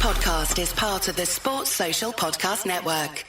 podcast is part of the Sports Social Podcast Network.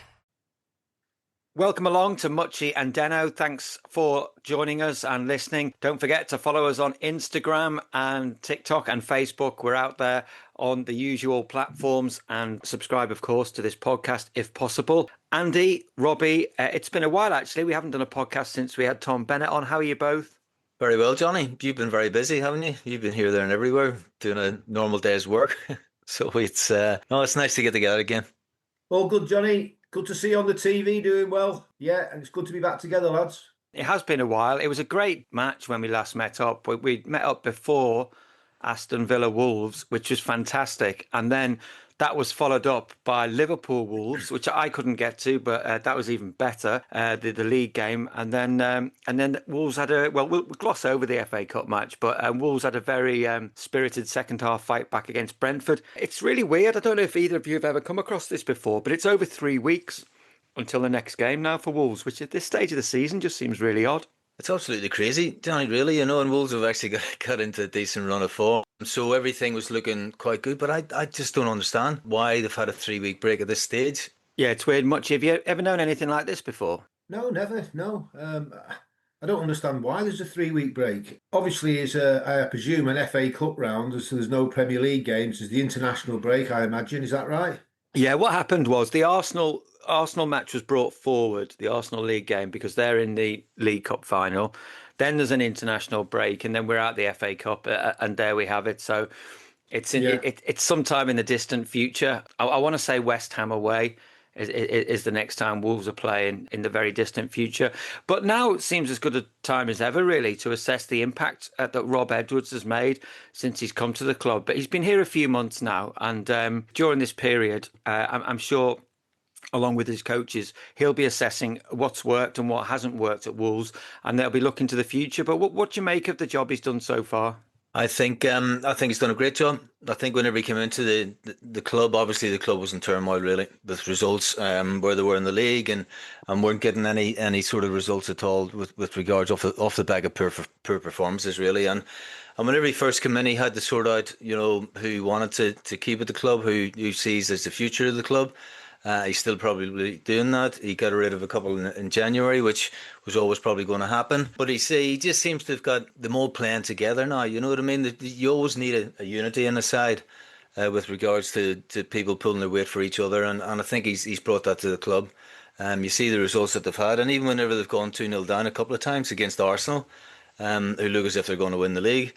Welcome along to Muchie and Deno. Thanks for joining us and listening. Don't forget to follow us on Instagram and TikTok and Facebook. We're out there on the usual platforms, and subscribe, of course, to this podcast if possible. Andy, Robbie, it's been a while, actually. We haven't done a podcast since we had Tom Bennett on. How are you both? Very well, Johnny. You've been very busy, haven't you? You've been here, there and everywhere doing a normal day's work. So it's nice to get together again. All good, Johnny. Good to see you on the TV doing well. Yeah, and it's good to be back together, lads. It has been a while. It was a great match when we last met up. We met up before Aston Villa Wolves, which was fantastic. And then that was followed up by Liverpool Wolves, which I couldn't get to, but that was even better, the league game. And then Wolves had we'll gloss over the FA Cup match, but Wolves had a very spirited second half fight back against Brentford. It's really weird. I don't know if either of you have ever come across this before, but it's over 3 weeks until the next game now for Wolves, which at this stage of the season just seems really odd. It's absolutely crazy, Johnny, really, and Wolves have actually got into a decent run of form. So everything was looking quite good, but I just don't understand why they've had a 3-week break at this stage. Yeah, it's weird. Much. Have you ever known anything like this before? No, never. No. I don't understand why there's a 3-week break. Obviously, it's I presume an FA Cup round, so there's no Premier League games. There's the international break, I imagine. Is that right? Yeah, what happened was the Arsenal match was brought forward, the Arsenal League game, because they're in the League Cup final. Then there's an international break, and then we're out the FA Cup, and there we have it. So it's it's sometime in the distant future. I want to say West Ham away is the next time Wolves are playing in the very distant future. But now it seems as good a time as ever, really, to assess the impact that Rob Edwards has made since he's come to the club. But he's been here a few months now, and during this period, I'm sure, along with his coaches, he'll be assessing what's worked and what hasn't worked at Wolves, and they'll be looking to the future. But what do you make of the job he's done so far? I think he's done a great job. I think whenever he came into the club, obviously the club was in turmoil, really, with results where they were in the league and weren't getting any sort of results at all with regards off the back of poor performances, really. And whenever he first came in, he had to sort out, who he wanted to keep at the club, who sees as the future of the club. He's still probably doing that. He got rid of a couple in January, which was always probably going to happen. But he just seems to have got them all playing together now. You know what I mean? You always need a unity in the side with regards to people pulling their weight for each other. And I think he's brought that to the club. You see the results that they've had. And even whenever they've gone 2-0 down a couple of times against Arsenal, who look as if they're going to win the league,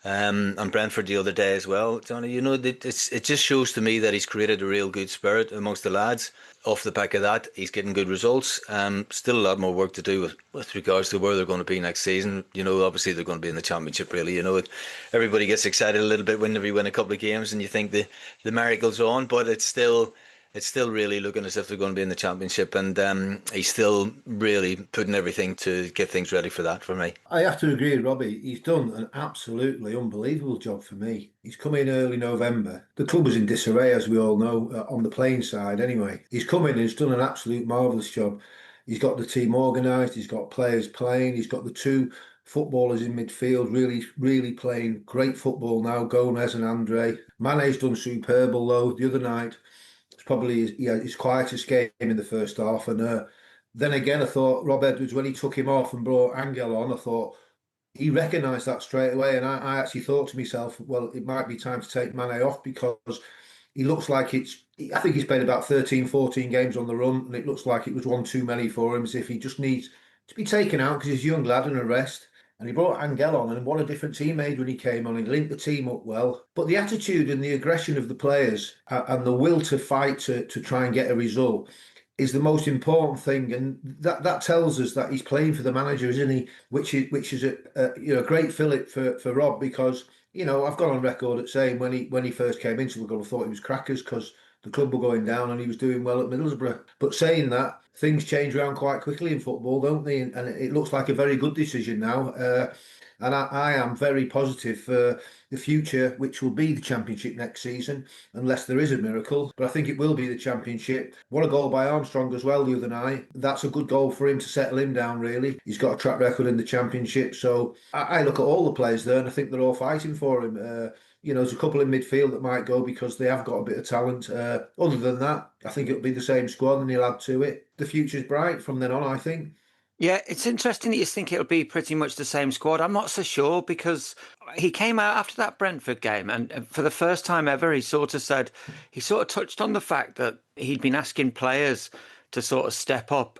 and Brentford the other day as well, Johnny, it just shows to me that he's created a real good spirit amongst the lads. Off the back of that, he's getting good results. Still a lot more work to do with regards to where they're going to be next season. Obviously they're going to be in the Championship, really. Everybody gets excited a little bit whenever you win a couple of games and you think the miracle's on, but it's still really looking as if they're going to be in the Championship, and he's still really putting everything to get things ready for that for me. I have to agree with Robbie. He's done an absolutely unbelievable job for me. He's come in early November. The club was in disarray, as we all know, on the playing side anyway. He's come in and he's done an absolute marvellous job. He's got the team organised, he's got players playing, he's got the two footballers in midfield really, really playing great football now, Gomez and Andre. Mane's done superb, though, the other night. Probably his quietest game in the first half, and then again I thought Rob Edwards, when he took him off and brought Angel on, I thought he recognised that straight away, and I actually thought to myself, well, it might be time to take Mane off, because he looks like I think he's played about 13-14 games on the run, and it looks like it was one too many for him, as if he just needs to be taken out because he's a young lad and a rest. And he brought Angel on, and what a difference he made when he came on. He linked the team up well. But the attitude and the aggression of the players and the will to fight to try and get a result is the most important thing. And that tells us that he's playing for the manager, isn't he? Which is a great fillip for Rob, because I've gone on record at saying when he first came into the club, I thought he was crackers because the club were going down and he was doing well at Middlesbrough. But saying that, things change around quite quickly in football, don't they? And it looks like a very good decision now. And I am very positive for the future, which will be the Championship next season, unless there is a miracle. But I think it will be the Championship. What a goal by Armstrong as well the other night. That's a good goal for him to settle him down, really. He's got a track record in the Championship. So I look at all the players there and I think they're all fighting for him. There's a couple in midfield that might go because they have got a bit of talent. Other than that, I think it'll be the same squad and he'll add to it. The future's bright from then on, I think. Yeah, it's interesting that you think it'll be pretty much the same squad. I'm not so sure because he came out after that Brentford game, and for the first time ever, he sort of touched on the fact that he'd been asking players to sort of step up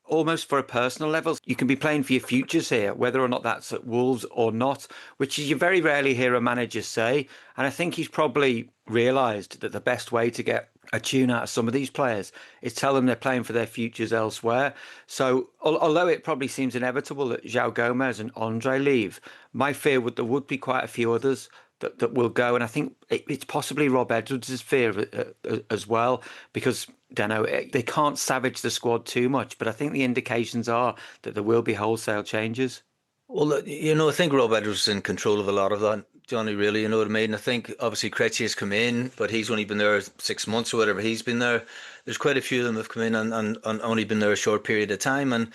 almost for a personal level. You can be playing for your futures here, whether or not that's at Wolves or not, which you very rarely hear a manager say. And I think he's probably realised that the best way to get a tune out of some of these players is tell them they're playing for their futures elsewhere. So although it probably seems inevitable that João Gomez and Andre leave, my fear would there would be quite a few others that will go. And I think it's possibly Rob Edwards' fear as well, because they can't savage the squad too much. But I think the indications are that there will be wholesale changes. Well, I think Rob Edwards is in control of a lot of that, Johnny, really, you know what I mean? I think obviously Krejci has come in, but he's only been there 6 months or whatever he's been there. There's quite a few of them have come in and only been there a short period of time. And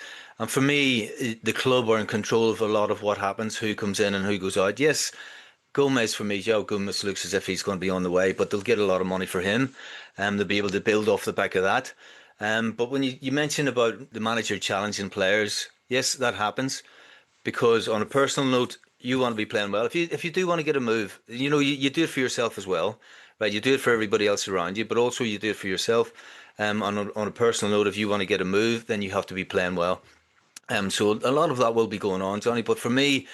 for me, the club are in control of a lot of what happens, who comes in and who goes out. Yes, Gomez, for me, João Gomez looks as if he's going to be on the way, but they'll get a lot of money for him. They'll be able to build off the back of that. But when you mentioned about the manager challenging players, yes, that happens. Because on a personal note, you want to be playing well. If you do want to get a move, you do it for yourself as well, right? You do it for everybody else around you, but also you do it for yourself. On a personal note, if you want to get a move, then you have to be playing well. So a lot of that will be going on, Johnny. But for me,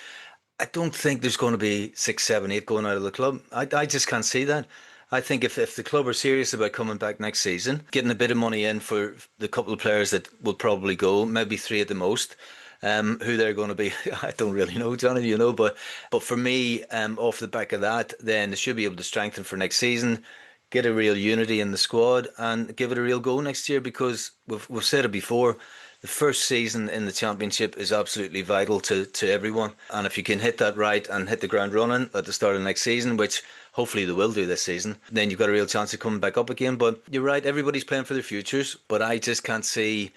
I don't think there's going to be 6, 7, 8 going out of the club. I just can't see that. I think if the club are serious about coming back next season, getting a bit of money in for the couple of players that will probably go, maybe 3 at the most. Who they're going to be, I don't really know, Johnny, but for me, off the back of that, then they should be able to strengthen for next season, get a real unity in the squad and give it a real go next year, because we've said it before, the first season in the Championship is absolutely vital to everyone. And if you can hit that right and hit the ground running at the start of next season, which hopefully they will do this season, then you've got a real chance of coming back up again. But you're right, everybody's playing for their futures, but I just can't see...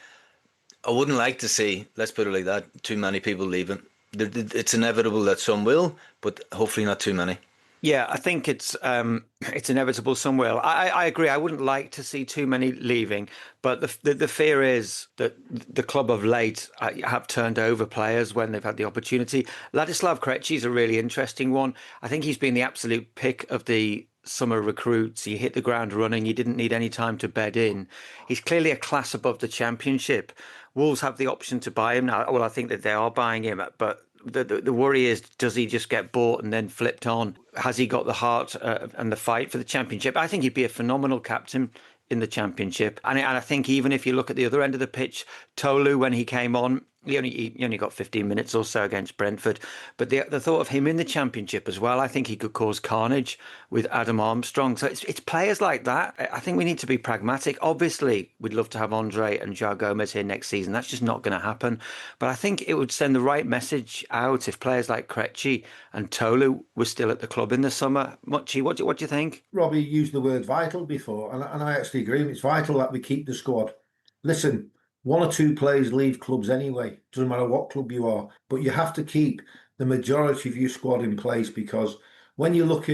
I wouldn't like to see, let's put it like that, too many people leaving. It's inevitable that some will, but hopefully not too many. Yeah, I think it's inevitable some will. I agree. I wouldn't like to see too many leaving, but the fear is that the club of late have turned over players when they've had the opportunity. Ladislav Krejci is a really interesting one. I think he's been the absolute pick of the summer recruits. He hit the ground running. He didn't need any time to bed in. He's clearly a class above the Championship. Wolves have the option to buy him now. Well, I think that they are buying him, but the worry is, does he just get bought and then flipped on? Has he got the heart and the fight for the Championship? I think he'd be a phenomenal captain in the Championship. And I think even if you look at the other end of the pitch, Tolu, when he came on, he only got 15 minutes or so against Brentford. But the thought of him in the Championship as well, I think he could cause carnage with Adam Armstrong. So it's players like that. I think we need to be pragmatic. Obviously, we'd love to have Andre and João Gomez here next season. That's just not going to happen. But I think it would send the right message out if players like Krejci and Tolu were still at the club in the summer. Muchie, what do you think? Robbie used the word vital before, and I actually agree. It's vital that we keep the squad. Listen, 1 or 2 players leave clubs anyway. Doesn't matter what club you are, but you have to keep the majority of your squad in place, because when you look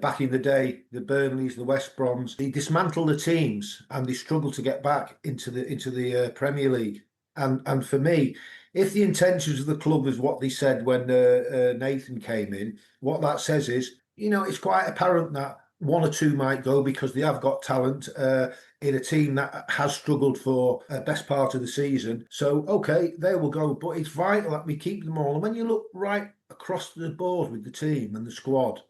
back in the day, the Burnleys, the West Broms, they dismantle the teams and they struggle to get back into the Premier League. And for me, if the intentions of the club is what they said when Nathan came in, what that says is, it's quite apparent that 1 or 2 might go because they have got talent in a team that has struggled for the best part of the season. So, okay, they will go. But it's vital that we keep them all. And when you look right across the board with the team and the squad,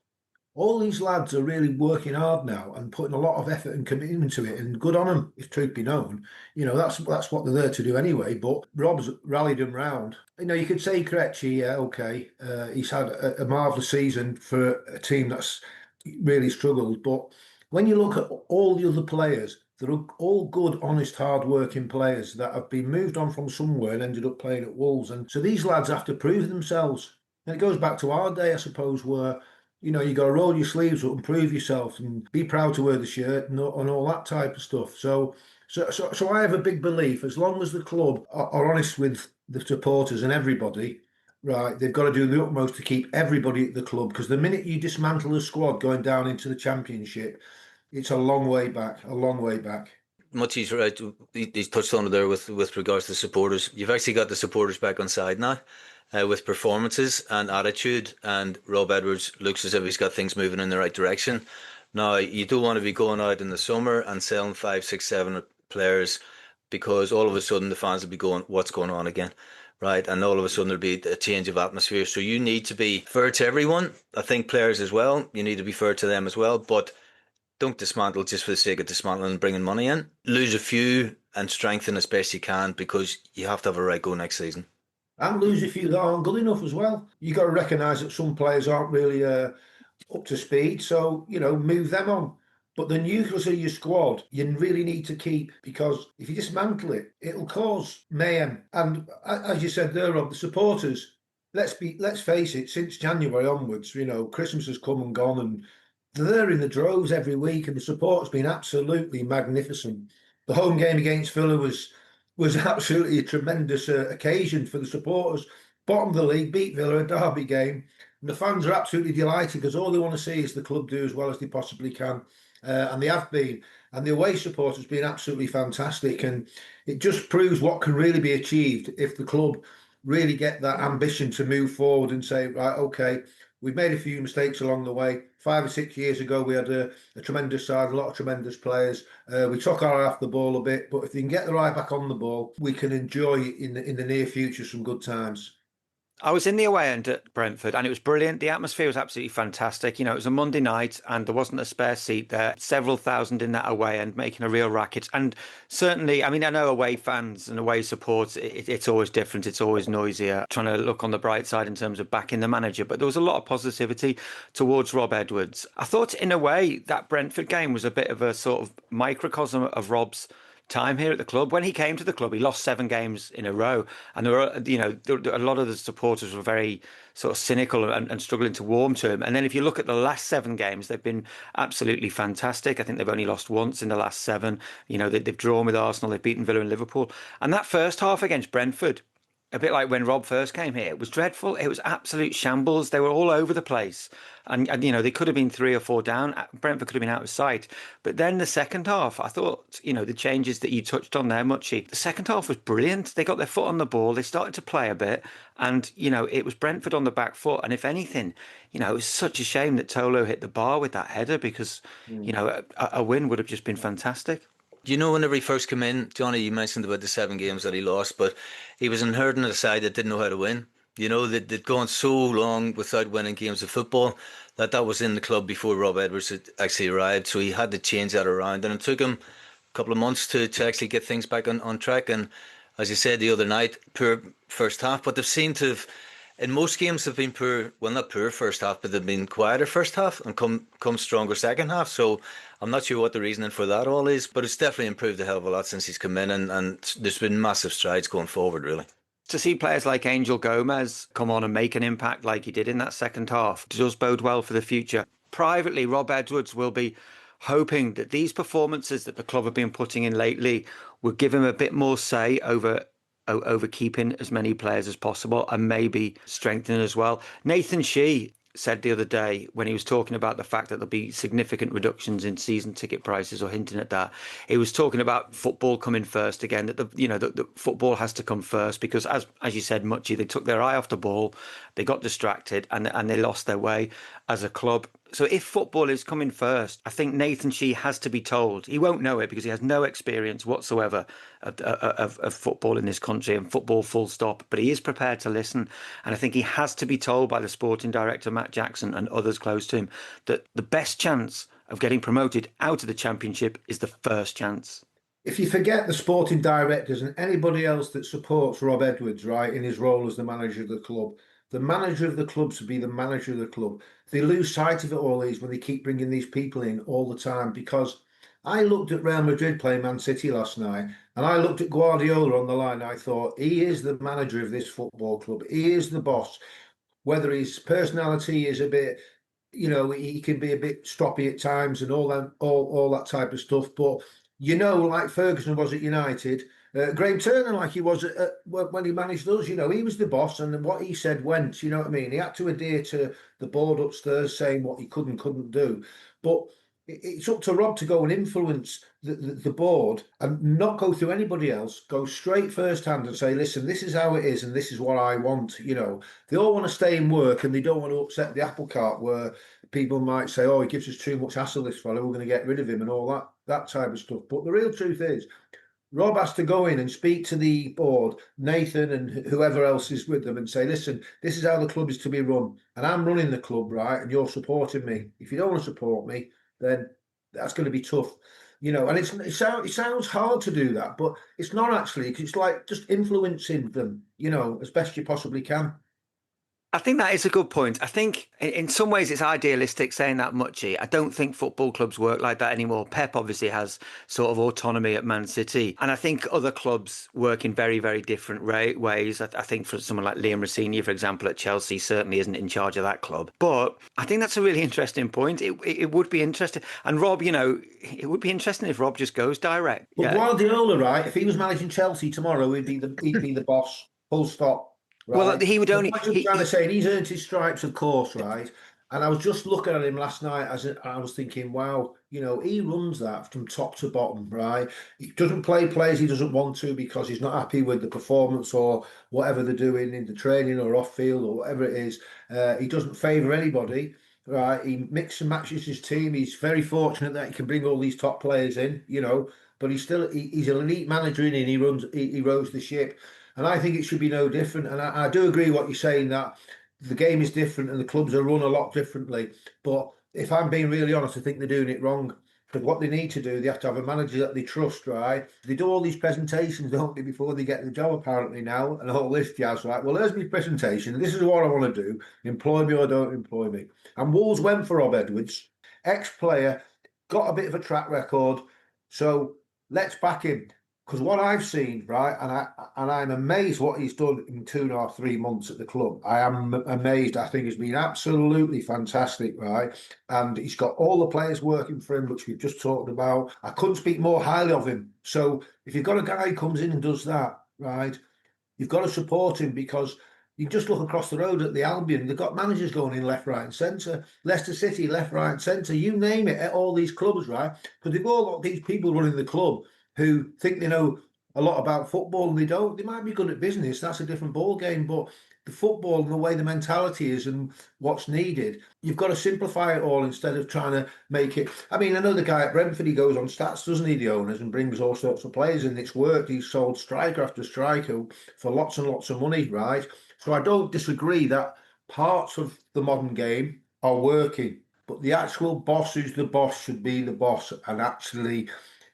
all these lads are really working hard now and putting a lot of effort and commitment into it. And good on them, if truth be known. That's what they're there to do anyway. But Rob's rallied them round. You could say Krejci, yeah, okay. He's had a marvellous season for a team that's really struggled. But when you look at all the other players, they're all good, honest, hard-working players that have been moved on from somewhere and ended up playing at Wolves. And so these lads have to prove themselves. And it goes back to our day, I suppose, where, you got to roll your sleeves up and prove yourself and be proud to wear the shirt and all that type of stuff. So I have a big belief, as long as the club are honest with the supporters and everybody, Right, they've got to do the utmost to keep everybody at the club, because the minute you dismantle the squad going down into the Championship, it's a long way back, a long way back. Muchie's right. He's touched on it there with regards to supporters. You've actually got the supporters back on side now, with performances and attitude. And Rob Edwards looks as if he's got things moving in the right direction. Now, you don't want to be going out in the summer and selling 5, 6, 7 players, because all of a sudden the fans will be going, "What's going on again?" Right, and all of a sudden there'll be a change of atmosphere. So you need to be fair to everyone. I think players as well. You need to be fair to them as well, but don't dismantle just for the sake of dismantling and bringing money in. Lose a few and strengthen as best you can, because you have to have a right go next season. And lose a few that aren't good enough as well. You've got to recognise that some players aren't really up to speed, so, move them on. But the nucleus of your squad, you really need to keep, because if you dismantle it, it'll cause mayhem. And as you said there, Rob, the supporters, let's face it, since January onwards, Christmas has come and gone, and they're in the droves every week, and the support's been absolutely magnificent. The home game against Villa was absolutely a tremendous occasion for the supporters. Bottom of the league, beat Villa, a derby game, and the fans are absolutely delighted, because all they want to see is the club do as well as they possibly can, and they have been. And the away support has been absolutely fantastic, and it just proves what can really be achieved if the club really get that ambition to move forward and say, right, okay, we've made a few mistakes along the way. 5 or 6 years ago, we had a tremendous side, a lot of tremendous players. We took our eye off the ball a bit, but if they can get their eye back on the ball, we can enjoy in the near future some good times. I was in the away end at Brentford and it was brilliant. The atmosphere was absolutely fantastic. It was a Monday night and there wasn't a spare seat there. Several thousand in that away end making a real racket. And certainly, I know away fans and away supports, it's always different. It's always noisier, trying to look on the bright side in terms of backing the manager. But there was a lot of positivity towards Rob Edwards. I thought in a way that Brentford game was a bit of a sort of microcosm of Rob's time here at the club. When he came to the club, he lost 7 games in a row, and there were, a lot of the supporters were very sort of cynical and struggling to warm to him. And then if you look at the last 7 games, they've been absolutely fantastic. I think they've only lost once in the last 7. They've drawn with Arsenal, they've beaten Villa and Liverpool, and that first half against Brentford, a bit like when Rob first came here, it was dreadful. It was absolute shambles. They were all over the place. And they could have been 3 or 4 down. Brentford could have been out of sight. But then the second half, I thought, the changes that you touched on there, Muchie, the second half was brilliant. They got their foot on the ball. They started to play a bit. And, it was Brentford on the back foot. And if anything, it was such a shame that Tolo hit the bar with that header, because, a win would have just been fantastic. Whenever he first came in, Johnny, you mentioned about the 7 games that he lost, but he was inheriting a side that didn't know how to win. They'd gone so long without winning games of football that was in the club before Rob Edwards had actually arrived. So he had to change that around, and it took him a couple of months to actually get things back on track. And as you said the other night, poor first half, but they've seemed to have, in most games, they've been poor, well, not poor first half, but they've been quieter first half and come stronger second half. So I'm not sure what the reasoning for that all is, but it's definitely improved a hell of a lot since he's come in, and there's been massive strides going forward, really. To see players like Angel Gomez come on and make an impact like he did in that second half does bode well for the future. Privately, Rob Edwards will be hoping that these performances that the club have been putting in lately will give him a bit more say over keeping as many players as possible, and maybe strengthening as well. Nathan Shee said the other day, when he was talking about the fact that there'll be significant reductions in season ticket prices, or hinting at that, he was talking about football coming first again, that the football has to come first, because as you said, Muchie, they took their eye off the ball, they got distracted, and they lost their way as a club. So if football is coming first, I think Nathan Shee has to be told. He won't know it because he has no experience whatsoever of football in this country, and football full stop, but he is prepared to listen. And I think he has to be told by the sporting director, Matt Jackson, and others close to him, that the best chance of getting promoted out of the Championship is the first chance. If you forget the sporting directors and anybody else that supports Rob Edwards, right, in his role as the manager of the club, the manager of the club should be the manager of the club. They lose sight of it all these when they keep bringing these people in all the time. Because I looked at Real Madrid playing Man City last night, and I looked at Guardiola on the line. I thought, he is the manager of this football club. He is the boss. Whether his personality is a bit, he can be a bit stroppy at times and all that type of stuff. But like Ferguson was at United, Graham Turner, like he was when he managed us, he was the boss, and what he said went. You know what I mean? He had to adhere to the board upstairs saying what he could and couldn't do. But it's up to Rob to go and influence the board and not go through anybody else. Go straight first hand and say, listen, this is how it is, and this is what I want. They all want to stay in work, and they don't want to upset the apple cart where people might say, oh, he gives us too much hassle, this fellow, we're going to get rid of him and all that type of stuff. But the real truth is, Rob has to go in and speak to the board, Nathan and whoever else is with them, and say, listen, this is how the club is to be run. And I'm running the club, right? And you're supporting me. If you don't want to support me, then that's going to be tough. And it sounds hard to do that, but it's not actually. It's like just influencing them, as best you possibly can. I think that is a good point. I think in some ways it's idealistic saying that, Muchie. I don't think football clubs work like that anymore. Pep obviously has sort of autonomy at Man City. And I think other clubs work in very, very different ways. I think for someone like Liam Rossini, for example, at Chelsea, certainly isn't in charge of that club. But I think that's a really interesting point. It would be interesting. And Rob, it would be interesting if Rob just goes direct. But Guardiola, right, if he was managing Chelsea tomorrow, he'd be the boss, full stop. Right. Well, he would only. I'm trying to say, he's earned his stripes, of course, right? And I was just looking at him last night I was thinking, wow, he runs that from top to bottom, right? He doesn't play players he doesn't want to because he's not happy with the performance or whatever they're doing in the training or off field or whatever it is. He doesn't favour anybody, right? He mixes and matches his team. He's very fortunate that he can bring all these top players in, but he's an elite manager and he rows the ship. And I think it should be no different. And I do agree what you're saying, that the game is different and the clubs are run a lot differently. But if I'm being really honest, I think they're doing it wrong. Because what they need to do, they have to have a manager that they trust, right? They do all these presentations, don't they, before they get the job apparently now, and all this jazz, right? Well, there's my presentation. This is what I want to do. Employ me or don't employ me. And Wolves went for Rob Edwards, ex-player, got a bit of a track record. So let's back him. Because what I've seen, right, and I'm amazed what he's done in 2.5, 3 months at the club. I am amazed. I think he's been absolutely fantastic, right? And he's got all the players working for him, which we've just talked about. I couldn't speak more highly of him. So if you've got a guy who comes in and does that, right, you've got to support him, because you just look across the road at the Albion, they've got managers going in left, right and centre. Leicester City, left, right and centre. You name it, at all these clubs, right? Because they've all got these people running the club who think they know a lot about football and they don't. They might be good at business, that's a different ball game, but the football and the way the mentality is and what's needed, you've got to simplify it all instead of trying to make it. I mean, I know the guy at Brentford, he goes on stats, doesn't he, the owners, and brings all sorts of players, and it's worked. He's sold striker after striker for lots and lots of money, right? So I don't disagree that parts of the modern game are working, but the actual boss who's the boss should be the boss and actually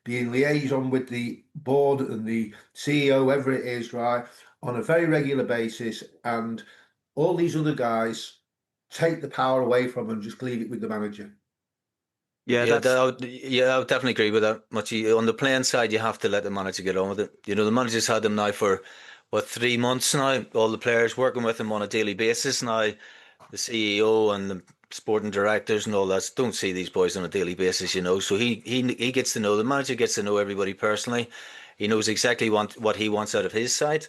be in liaison with the board and the CEO, whoever it is, right, on a very regular basis. And all these other guys take the power away from them and just leave it with the manager. I would definitely agree with that. On the playing side, you have to let the manager get on with it. The manager's had them now for, 3 months now? All the players working with him on a daily basis now. The CEO and the sporting directors and all that don't see these boys on a daily basis, so he gets to know, the manager gets to know everybody personally. He knows exactly what he wants out of his side,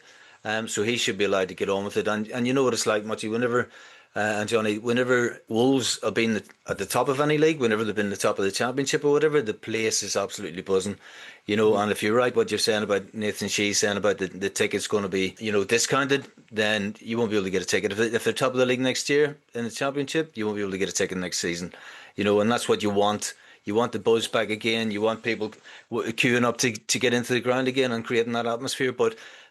so he should be allowed to get on with it. And you know what it's like, Muchie, whenever and Johnny, whenever Wolves have been at the top of any league, whenever they've been at the top of the championship or whatever, the place is absolutely buzzing, and if you're right what you're saying about Nathan Shee saying about the ticket's going to be, discounted, then you won't be able to get a ticket. If they're top of the league next year in the championship, you won't be able to get a ticket next season, and that's what you want. You want the buzz back again. You want people queuing up to get into the ground again and creating that atmosphere.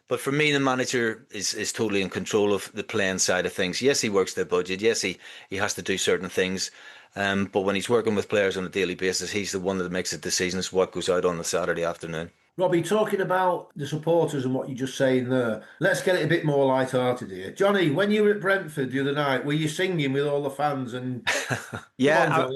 But for me, the manager is totally in control of the playing side of things. Yes, he works their budget. Yes, he has to do certain things. But when he's working with players on a daily basis, he's the one that makes the decisions what goes out on the Saturday afternoon. Robbie, talking about the supporters and what you're just saying there, let's get it a bit more light-hearted here. Johnny, when you were at Brentford the other night, were you singing with all the fans? And I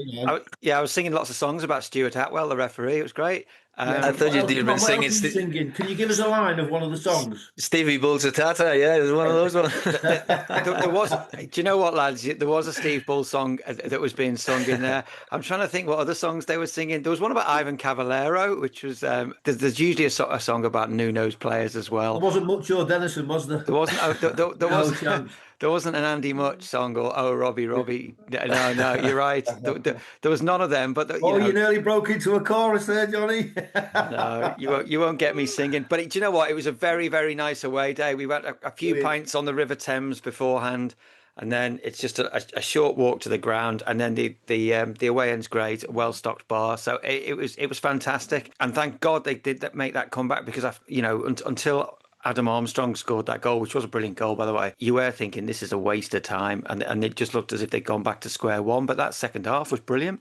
was singing lots of songs about Stuart Atwell, the referee. It was great. I thought you'd been What singing else are you singing? Can you give us a line of one of the songs? Stevie Bull's a Tata. Yeah, it was one of those ones. There was. Do you know what, lads? There was a Steve Bull song that was being sung in there. I'm trying to think what other songs they were singing. There was one about Ivan Cavallero, which was. There's usually a song about Nuno's players as well. There wasn't much Joe Dennison, was there? There wasn't. There No wasn't. chance. There wasn't an Andy Much song or Oh Robbie Robbie. No, you're right. There was none of them. But You nearly broke into a chorus there, Johnny. no, you won't get me singing. But do you know what? It was a very, very nice away day. We went a few pints on the River Thames beforehand, and then it's just a short walk to the ground, and then the away end's great, a well stocked bar. So it was fantastic, and thank God they did make that comeback, because until Adam Armstrong scored that goal, which was a brilliant goal, by the way, you were thinking this is a waste of time, and it just looked as if they'd gone back to square one. But that second half was brilliant.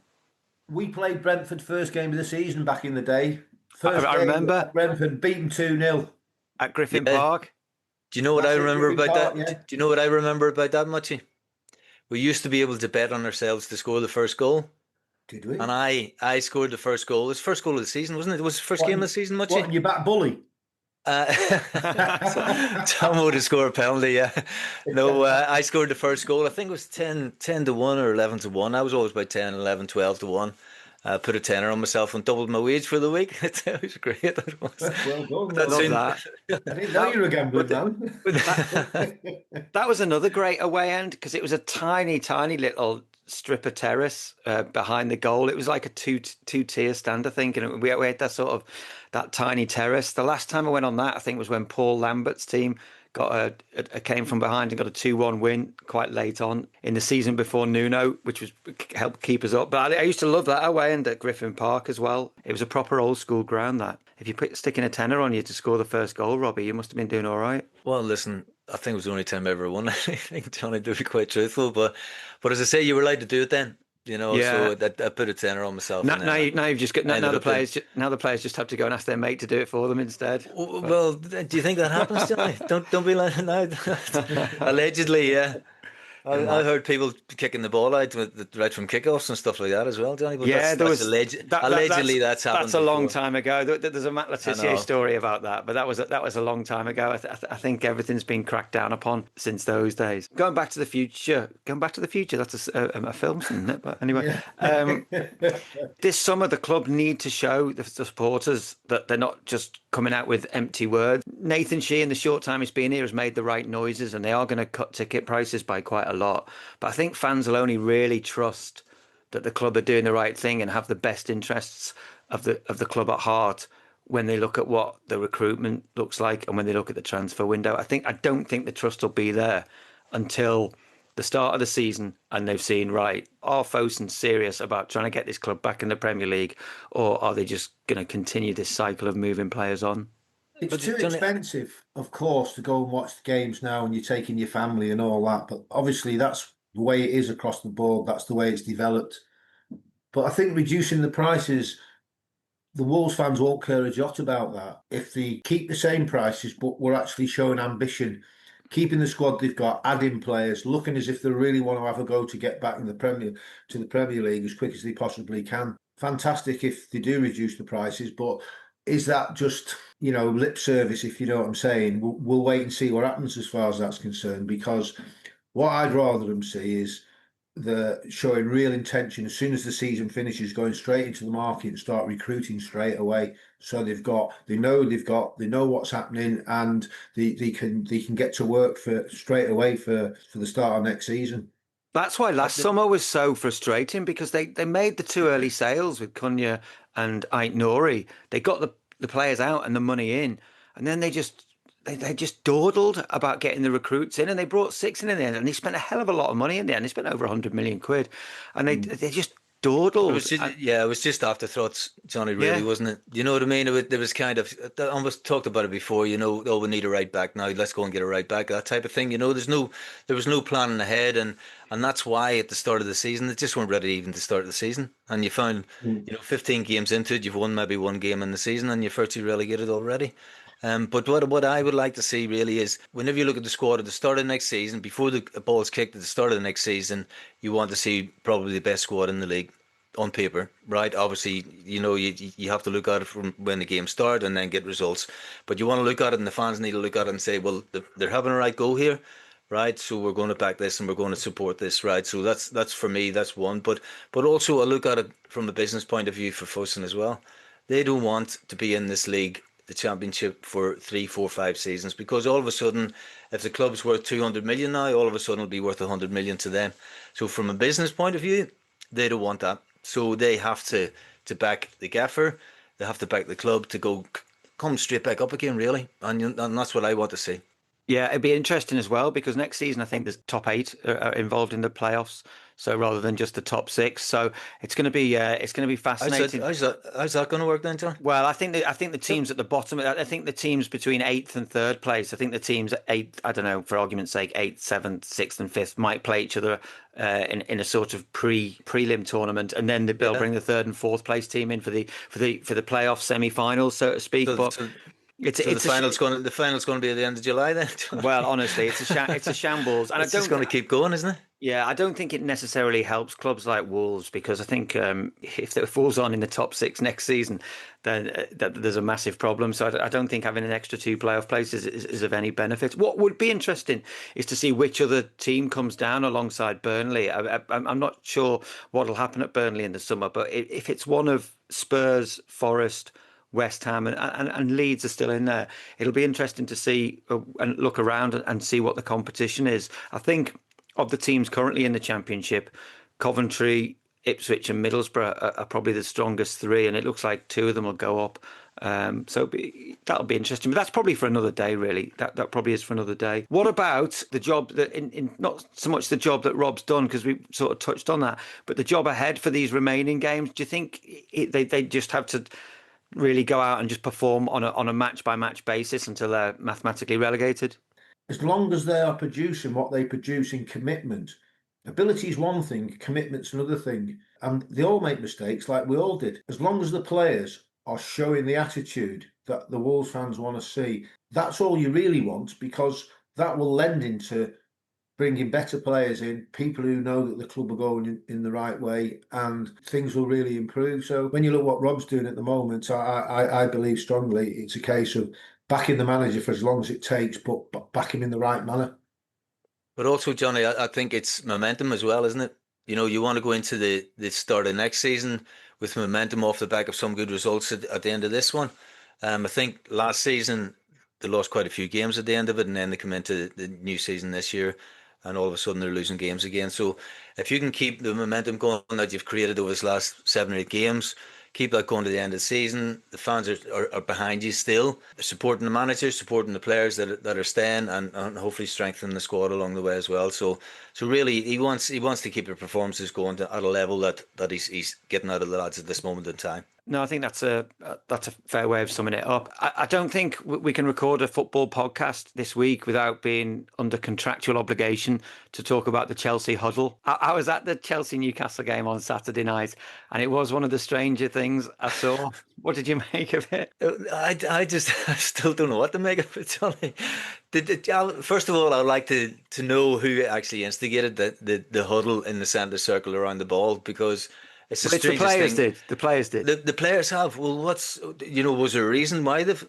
We played Brentford first game of the season back in the day. I remember. Brentford beat them 2-0 at Griffin Park. Do you know what I remember about that? Yeah. Do you know what I remember about that, Muchie? We used to be able to bet on ourselves to score the first goal. Did we? And I scored the first goal. It was the first goal of the season, wasn't it? It was the first game of the season, Muchie? What, and you back Bully? Tom would have scored a penalty, yeah. No, I scored the first goal. I think it was 10 to 1 or 11 to 1. I was always about 10, 11, 12 to 1. Put a tenner on myself and doubled my wage for the week. It was great. It was. Well done. I love that. I didn't know you were a gambling man. That was another great away end, because it was a tiny, tiny little strip of terrace behind the goal. It was like a two-tier stand, I think, and we had that sort of that tiny terrace. The last time I went on that, I think, was when Paul Lambert's team came from behind and got a 2-1 win quite late on in the season before Nuno, which was helped keep us up. But I used to love that away end at Griffin Park as well. It was a proper old school ground. That if you sticking a tenner on you to score the first goal, Robbie, you must have been doing all right. Well, listen, I think it was the only time I ever won anything, Johnny, to be quite truthful. But as I say, you were allowed to do it then. Yeah. So I put a tenner on myself. Now you've just got now the players just have to go and ask their mate to do it for them instead. Well, do you think that happens, Johnny? Don't be like no. Allegedly, yeah. I heard people kicking the ball out right from kickoffs and stuff like that as well, Johnny. But yeah, allegedly that's happened. That's a long time ago. There's a Matt Le Tissier story about that, but that was a long time ago. I think everything's been cracked down upon since those days. Going back to the future. That's a film, isn't it? But anyway, this summer the club need to show the supporters that they're not just coming out with empty words. Nathan Shee, in the short time he's been here, has made the right noises, and they are going to cut ticket prices by quite a lot. But I think fans will only really trust that the club are doing the right thing and have the best interests of the club at heart when they look at what the recruitment looks like and when they look at the transfer window. I don't think the trust will be there until the start of the season and they've seen, right, are Fosun serious about trying to get this club back in the Premier League, or are they just going to continue this cycle of moving players on? It's too expensive, of course, to go and watch the games now and you're taking your family and all that. But obviously that's the way it is across the board. That's the way it's developed. But I think reducing the prices, the Wolves fans won't care a jot about that. If they keep the same prices, but we're actually showing ambition, keeping the squad they've got, adding players, looking as if they really want to have a go to get back in the Premier League as quick as they possibly can. Fantastic if they do reduce the prices, but is that just, lip service, if you know what I'm saying? We'll wait and see what happens as far as that's concerned, because what I'd rather them see is the showing real intention as soon as the season finishes, going straight into the market and start recruiting straight away. So they know what's happening, and they can get to work straight away for the start of next season. That's why last summer was so frustrating, because they made the two early sales with Cunha and Ait Nouri. They got the players out and the money in, and then they just dawdled about getting the recruits in, and they brought 6 in the end, and they spent a hell of a lot of money in the end. They spent over 100 million quid, and they just dawdled. It was just afterthoughts, Johnny, really, wasn't it? You know what I mean? There was kind of, I almost talked about it before, we need a right back now, let's go and get a right back, that type of thing. There was no planning ahead, and that's why at the start of the season, they just weren't ready even to start the season. And you found, 15 games into it, you've won maybe one game in the season, and you're virtually relegated already. But what I would like to see really is, whenever you look at the squad at the start of the next season, before the ball's kicked at the start of the next season, you want to see probably the best squad in the league. on paper, right? Obviously, you have to look at it from when the game started and then get results. But you want to look at it, and the fans need to look at it and say, well, they're having a right go here, right? So we're going to back this and we're going to support this, right? So that's for me, that's one. But also I look at it from a business point of view for Fosun as well. They don't want to be in this league, the championship, for 3, 4, 5 seasons, because all of a sudden, if the club's worth 200 million now, all of a sudden it'll be worth 100 million to them. So from a business point of view, they don't want that. So they have to back the gaffer, they have to back the club to come straight back up again, really. And that's what I want to see. Yeah, it'd be interesting as well, because next season I think there's top 8 are involved in the playoffs. So rather than just the top 6, so it's going to be fascinating. How's that going to work then, John? Well, I think the teams at the bottom. I think the teams between 8th and 3rd place. I think the teams at 8th, I don't know, for argument's sake, 8th, 7th, 6th, and 5th might play each other in a sort of prelim tournament, and then they'll bring the 3rd and 4th place team in for the playoff semi-finals, so to speak. The final's going to be at the end of July then. Well, honestly, it's a shambles, and it's just going to keep going, isn't it? Yeah, I don't think it necessarily helps clubs like Wolves, because I think if it falls on in the top 6 next season, then there's a massive problem. So I don't think having an extra 2 playoff places is of any benefit. What would be interesting is to see which other team comes down alongside Burnley. I'm not sure what will happen at Burnley in the summer, but if it's one of Spurs, Forest, West Ham and Leeds are still in there, it'll be interesting to see and look around and see what the competition is. I think of the teams currently in the Championship, Coventry, Ipswich and Middlesbrough are probably the strongest 3, and it looks like 2 of them will go up. So that'll be interesting, but that's probably for another day, really. That probably is for another day. What about the job that, in not so much the job that Rob's done, because we sort of touched on that, but the job ahead for these remaining games? Do you think they just have to really go out and just perform on a match by match basis until they're mathematically relegated? As long as they are producing what they produce in commitment. Ability is one thing, commitment's another thing. And they all make mistakes, like we all did. As long as the players are showing the attitude that the Wolves fans want to see, that's all you really want, because that will lend into bringing better players in, people who know that the club are going in the right way, and things will really improve. So when you look what Rob's doing at the moment, I believe strongly it's a case of backing the manager for as long as it takes, but back him in the right manner. But also, Johnny, I think it's momentum as well, isn't it? You want to go into the start of next season with momentum off the back of some good results at the end of this one. I think last season they lost quite a few games at the end of it, and then they come into the new season this year, and all of a sudden they're losing games again. So if you can keep the momentum going that you've created over this last 7 or 8 games, keep that going to the end of the season. The fans are behind you still, supporting the manager, supporting the players that are staying, and hopefully strengthening the squad along the way as well. So really, he wants to keep the performances going at a level that he's getting out of the lads at this moment in time. No, I think that's a fair way of summing it up. I don't think we can record a football podcast this week without being under contractual obligation to talk about the Chelsea huddle. I was at the Chelsea-Newcastle game on Saturday night, and it was one of the stranger things I saw. What did you make of it? I still don't know what to make of it, Johnny. First of all, I'd like to know who actually instigated the huddle in the centre circle around the ball, because it's the players thing. The players did. The players have. Well, was there a reason why they've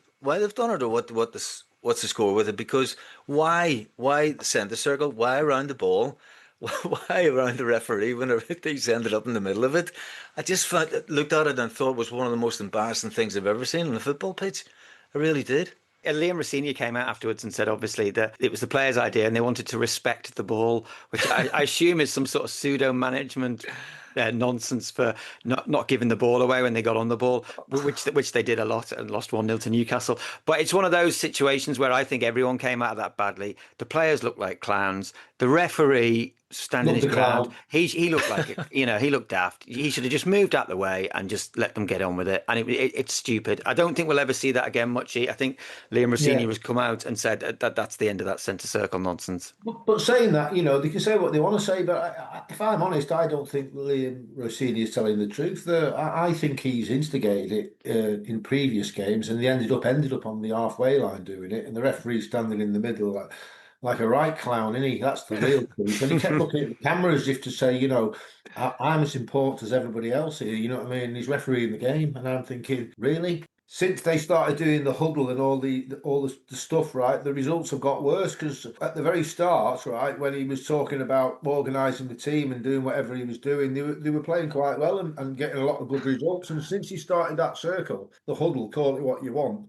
done it, or what's the score with it? Because why the centre circle? Why around the ball? Why around the referee whenever he's ended up in the middle of it? I just looked at it and thought it was one of the most embarrassing things I've ever seen on a football pitch. I really did. Liam Rossini came out afterwards and said, obviously, that it was the players' idea and they wanted to respect the ball, which I assume is some sort of pseudo management nonsense for not giving the ball away when they got on the ball, which they did a lot and lost 1-0 to Newcastle. But it's one of those situations where I think everyone came out of that badly. The players looked like clowns. The referee standing his ground, he looked like it. He looked daft. He should have just moved out the way and just let them get on with it. And it's stupid. I don't think we'll ever see that again much. I think Liam Rossini has come out and said that's the end of that centre circle nonsense. But saying that, they can say what they want to say. But if I'm honest, I don't think Liam Rossini is telling the truth. I think he's instigated it in previous games, and they ended up on the halfway line doing it, and the referee standing in the middle. like a right clown, isn't he? That's the real truth. And he kept looking at the camera as if to say, I'm as important as everybody else here. You know what I mean? He's refereeing the game, and I'm thinking, really? Since they started doing the huddle and all the stuff, right, the results have got worse, because at the very start, right, when he was talking about organising the team and doing whatever he was doing, they were playing quite well and getting a lot of good results. And since he started that circle, the huddle, call it what you want,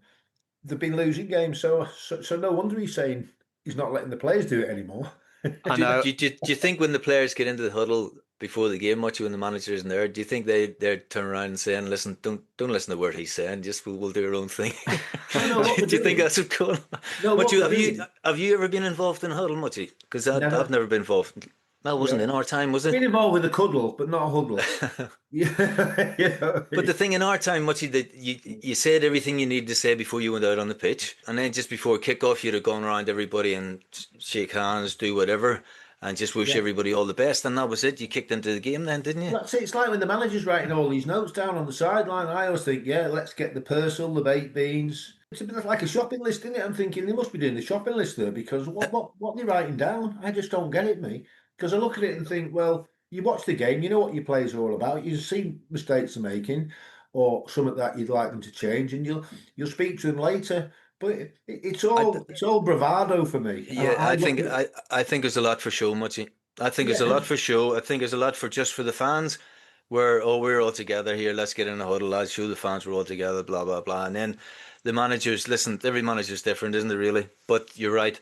they've been losing games. So no wonder he's saying he's not letting the players do it anymore. I know. Do you think when the players get into the huddle before the game, much when the manager isn't there, do you think they're turn around and saying, "Listen, don't listen to what he's saying. Just we'll do our own thing." No, Do you think that's what's going on? No, Have you ever been involved in a huddle, Muchy? Because I've never been involved. No, it wasn't in our time, was it? Been involved with a cuddle, but not a huddle. But the thing in our time, Muchy, that you said everything you needed to say before you went out on the pitch, and then just before kickoff, you'd have gone around everybody and shake hands, do whatever, and just wish everybody all the best, and that was it. You kicked into the game then, didn't you? That's it. It's like when the manager's writing all these notes down on the sideline. I always think, let's get the Purcell, the baked beans. It's a bit like a shopping list, isn't it? I'm thinking they must be doing the shopping list there, because what are they writing down? I just don't get it, me. Because I look at it and think, well, you watch the game, you know what your players are all about. You see mistakes they're making, or something that you'd like them to change, and you'll speak to them later. But it's all bravado for me. Yeah, I think there's a lot for show, Muchy. I think there's a lot for show. I think there's a lot for just for the fans, where we're all together here. Let's get in a huddle, lads. Show the fans we're all together. Blah blah blah. And then the managers, listen. Every manager's different, isn't it? Really? But you're right.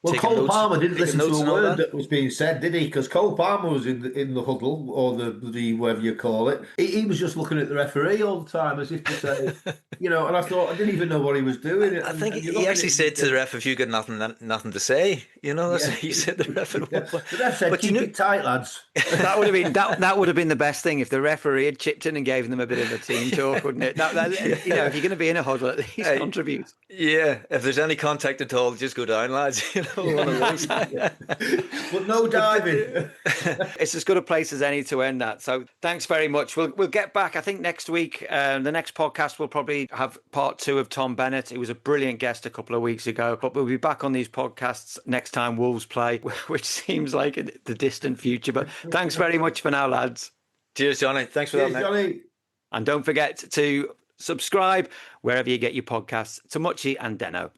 Well, Cole Palmer didn't listen to a word that was being said, did he? Because Cole Palmer was in the huddle, or the whatever you call it. He was just looking at the referee all the time, as if to say, And I thought, I didn't even know what he was doing. I think he actually said to the ref, "If you got nothing to say," that's what he said to the ref. The ref said, "Keep it tight, lads." That would have been that would have been the best thing if the referee had chipped in and gave them a bit of a team talk, wouldn't it? If you're going to be in a huddle, at least contribute. Yeah, if there's any contact at all, just go down, lads. One of those. But no diving. It's as good a place as any to end that. So thanks very much. We'll get back. I think next week, the next podcast will probably have part 2 of Tom Bennett. He was a brilliant guest a couple of weeks ago, but we'll be back on these podcasts next time Wolves play, which seems like the distant future. But thanks very much for now, lads. Cheers, Johnny. Thanks for that, mate. Johnny. And don't forget to subscribe wherever you get your podcasts to Muchy and Deno.